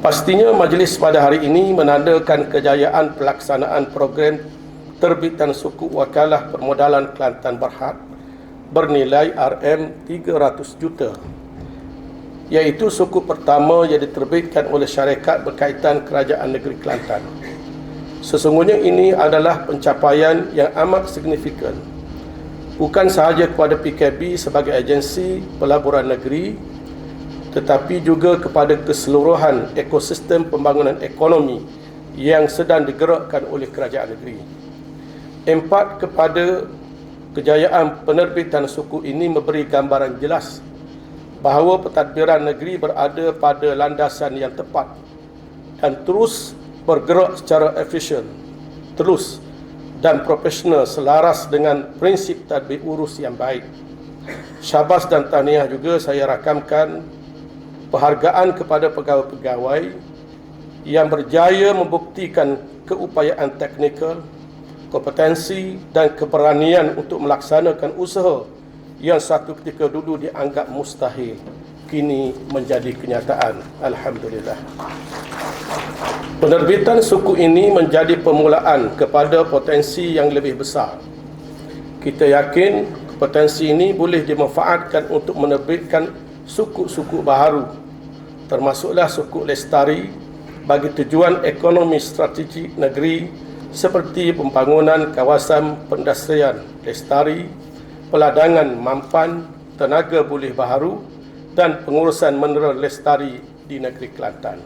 Pastinya majlis pada hari ini menandakan kejayaan pelaksanaan program terbitan suku wakalah permodalan Kelantan Berhad bernilai RM300 juta, iaitu suku pertama yang diterbitkan oleh syarikat berkaitan Kerajaan Negeri Kelantan. Sesungguhnya ini adalah pencapaian yang amat signifikan, bukan sahaja kepada PKB sebagai agensi pelaburan negeri, tetapi juga kepada keseluruhan ekosistem pembangunan ekonomi yang sedang digerakkan oleh kerajaan negeri. Empat, kepada kejayaan penerbitan suku ini memberi gambaran jelas bahawa pentadbiran negeri berada pada landasan yang tepat dan terus bergerak secara efisien, terus dan profesional selaras dengan prinsip tadbir urus yang baik. Syabas dan tahniah juga saya rakamkan penghargaan kepada pegawai-pegawai yang berjaya membuktikan keupayaan teknikal, kompetensi dan keberanian untuk melaksanakan usaha yang satu ketika dulu dianggap mustahil, kini menjadi kenyataan. Alhamdulillah. Penerbitan suku ini menjadi permulaan kepada potensi yang lebih besar. Kita yakin potensi ini boleh dimanfaatkan untuk menerbitkan suku-suku baharu, termasuklah suku lestari, bagi tujuan ekonomi strategik negeri seperti pembangunan kawasan pendastrian lestari, peladangan mampan, tenaga pulih baharu dan pengurusan mineral lestari di negeri Kelantan.